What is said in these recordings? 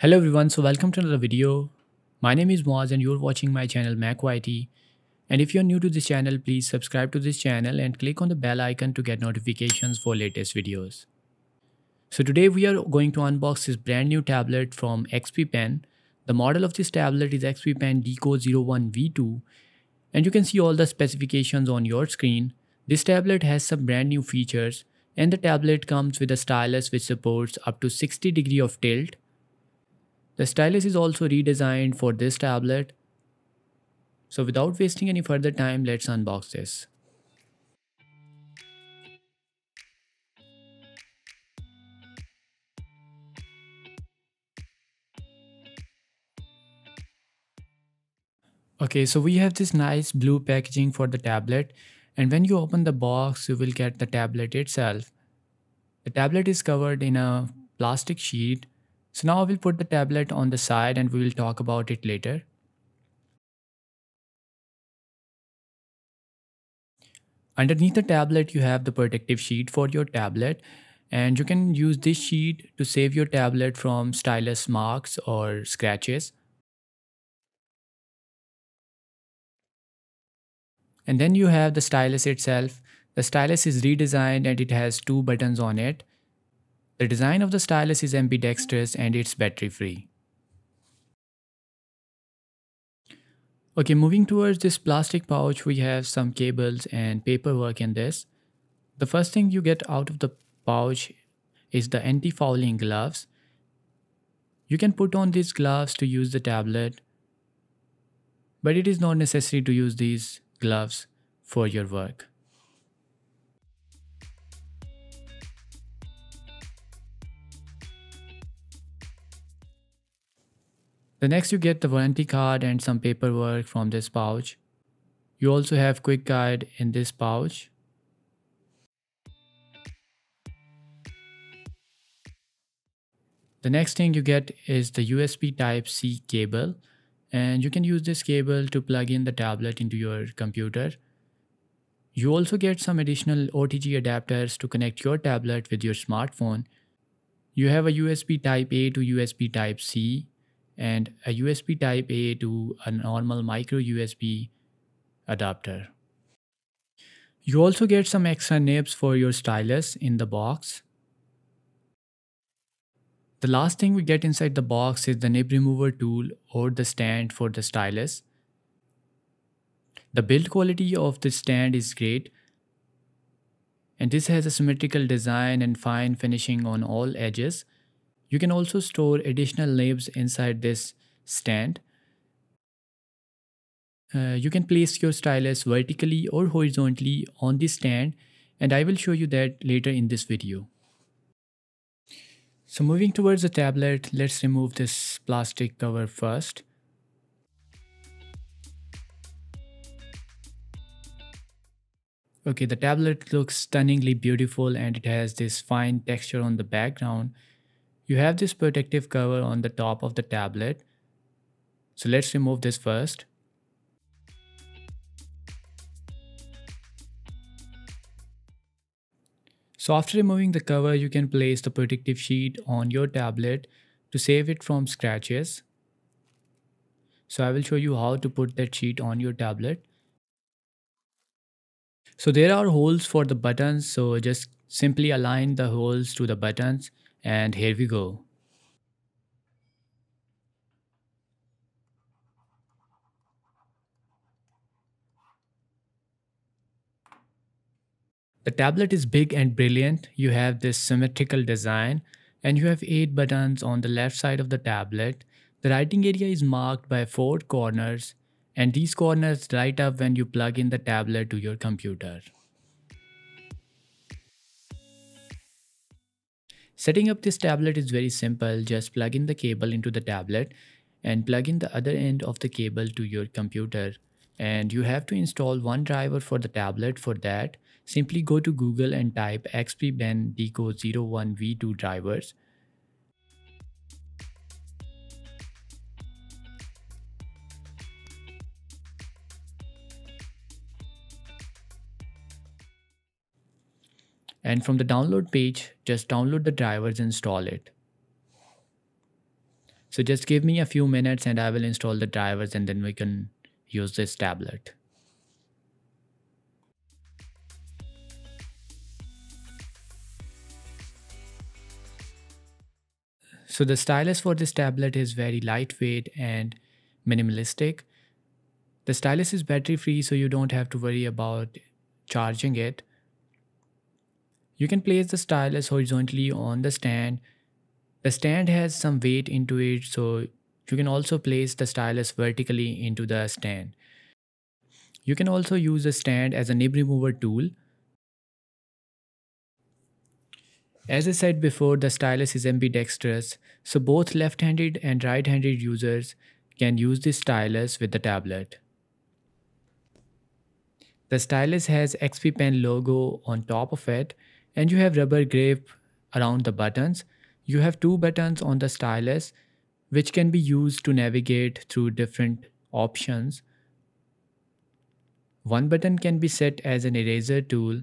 Hello everyone, so welcome to another video. My name is MUAAZ and you're watching my channel MAKYT. And if you're new to this channel, please subscribe to this channel and click on the bell icon to get notifications for latest videos. So today we are going to unbox this brand new tablet from XP Pen. The model of this tablet is XP Pen Deco 01V2 and you can see all the specifications on your screen. This tablet has some brand new features and the tablet comes with a stylus which supports up to 60 degrees of tilt. The stylus is also redesigned for this tablet. So without wasting any further time, let's unbox this. Okay, so we have this nice blue packaging for the tablet, and when you open the box, you will get the tablet itself. The tablet is covered in a plastic sheet. So now I will put the tablet on the side and we will talk about it later. Underneath the tablet, you have the protective sheet for your tablet, and you can use this sheet to save your tablet from stylus marks or scratches. And then you have the stylus itself. The stylus is redesigned and it has two buttons on it. The design of the stylus is ambidextrous and it's battery free. Okay, moving towards this plastic pouch, we have some cables and paperwork in this. The first thing you get out of the pouch is the anti-fouling gloves. You can put on these gloves to use the tablet, but it is not necessary to use these gloves for your work. The next you get the warranty card and some paperwork from this pouch. You also have quick guide in this pouch. The next thing you get is the USB Type-C cable, and you can use this cable to plug in the tablet into your computer. You also get some additional OTG adapters to connect your tablet with your smartphone. You have a USB Type-A to USB Type-C and a USB Type-A to a normal micro USB adapter. You also get some extra nibs for your stylus in the box. The last thing we get inside the box is the nib remover tool or the stand for the stylus. The build quality of the stand is great, and this has a symmetrical design and fine finishing on all edges. You can also store additional nibs inside this stand. You can place your stylus vertically or horizontally on the stand, and I will show you that later in this video. So moving towards the tablet, let's remove this plastic cover first. Okay, the tablet looks stunningly beautiful and it has this fine texture on the background. You have this protective cover on the top of the tablet. So let's remove this first. So after removing the cover, you can place the protective sheet on your tablet to save it from scratches. So I will show you how to put that sheet on your tablet. So there are holes for the buttons, so just simply align the holes to the buttons and here we go. The tablet is big and brilliant. You have this symmetrical design and you have 8 buttons on the left side of the tablet. The writing area is marked by 4 corners and these corners light up when you plug in the tablet to your computer. Setting up this tablet is very simple. Just plug in the cable into the tablet and plug in the other end of the cable to your computer. And you have to install one driver for the tablet. For that, simply go to Google and type XP Pen Deco 01V2 drivers. And from the download page, just download the drivers and install it. So just give me a few minutes and I will install the drivers and then we can use this tablet. So the stylus for this tablet is very lightweight and minimalistic. The stylus is battery free, so you don't have to worry about charging it. You can place the stylus horizontally on the stand. The stand has some weight into it, so you can also place the stylus vertically into the stand. You can also use the stand as a nib remover tool. As I said before, the stylus is ambidextrous, so both left-handed and right-handed users can use this stylus with the tablet. The stylus has XP Pen logo on top of it, and you have rubber grip around the buttons. You have two buttons on the stylus which can be used to navigate through different options. One button can be set as an eraser tool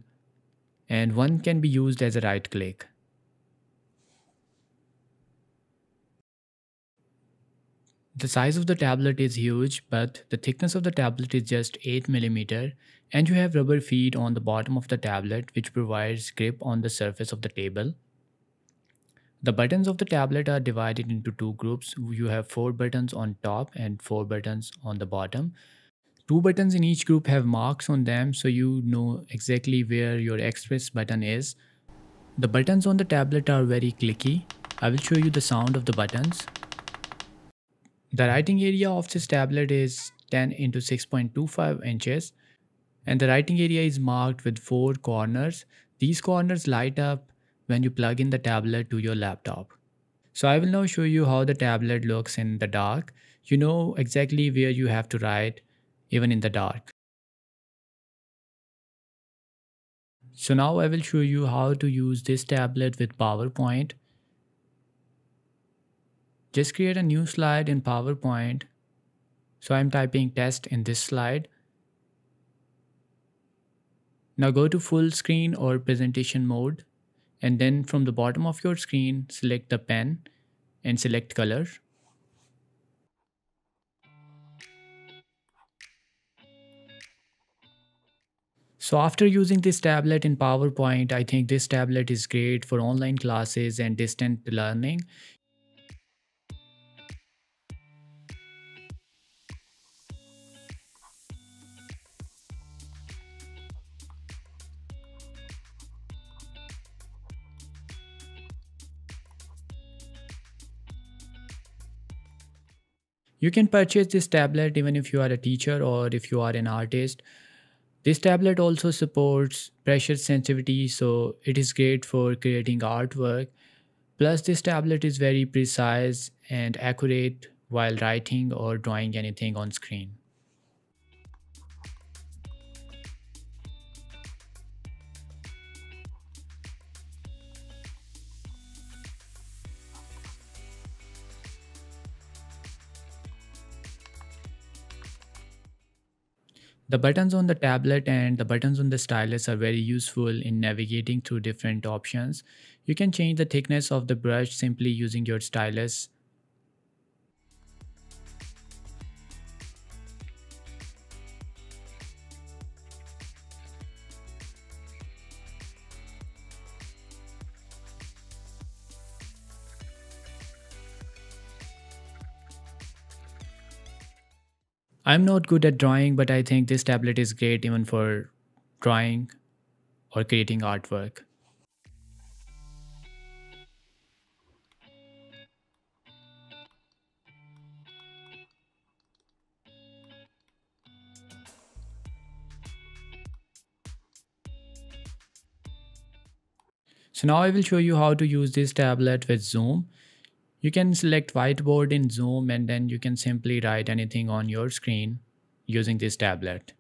and one can be used as a right click. The size of the tablet is huge, but the thickness of the tablet is just 8 mm, and you have rubber feet on the bottom of the tablet which provides grip on the surface of the table. The buttons of the tablet are divided into two groups. You have 4 buttons on top and 4 buttons on the bottom. 2 buttons in each group have marks on them, so you know exactly where your express button is. The buttons on the tablet are very clicky. I will show you the sound of the buttons. The writing area of this tablet is 10 into 6.25 inches, and the writing area is marked with 4 corners. These corners light up when you plug in the tablet to your laptop. So I will now show you how the tablet looks in the dark. You know exactly where you have to write even in the dark. So now I will show you how to use this tablet with PowerPoint. Just create a new slide in PowerPoint. So I'm typing test in this slide. Now go to full screen or presentation mode, and then from the bottom of your screen select the pen and select color. So after using this tablet in PowerPoint, I think this tablet is great for online classes and distant learning. You can purchase this tablet even if you are a teacher or if you are an artist. This tablet also supports pressure sensitivity, so it is great for creating artwork. Plus, this tablet is very precise and accurate while writing or drawing anything on screen. The buttons on the tablet and the buttons on the stylus are very useful in navigating through different options. You can change the thickness of the brush simply using your stylus. I'm not good at drawing, but I think this tablet is great even for drawing or creating artwork. So now I will show you how to use this tablet with Zoom. You can select whiteboard in Zoom and then you can simply write anything on your screen using this tablet.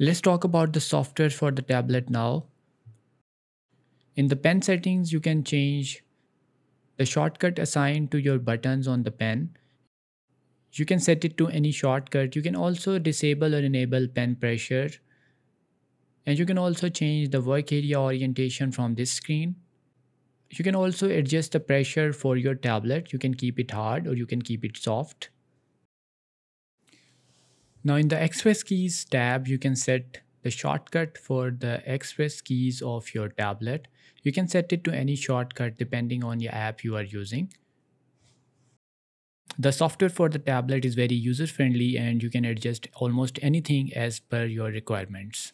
Let's talk about the software for the tablet now. In the pen settings, you can change the shortcut assigned to your buttons on the pen. You can set it to any shortcut. You can also disable or enable pen pressure. And you can also change the work area orientation from this screen. You can also adjust the pressure for your tablet. You can keep it hard or you can keep it soft. Now in the Express Keys tab, you can set the shortcut for the Express Keys of your tablet. You can set it to any shortcut depending on your app you are using. The software for the tablet is very user friendly and you can adjust almost anything as per your requirements.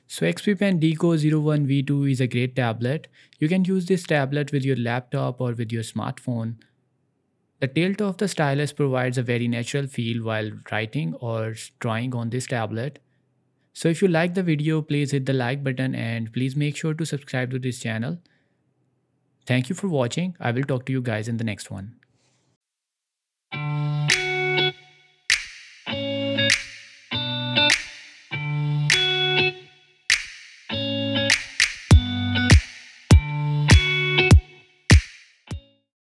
So XP Pen Deco 01V2 is a great tablet. You can use this tablet with your laptop or with your smartphone. The tilt of the stylus provides a very natural feel while writing or drawing on this tablet. So if you like the video, please hit the like button and please make sure to subscribe to this channel. Thank you for watching. I will talk to you guys in the next one.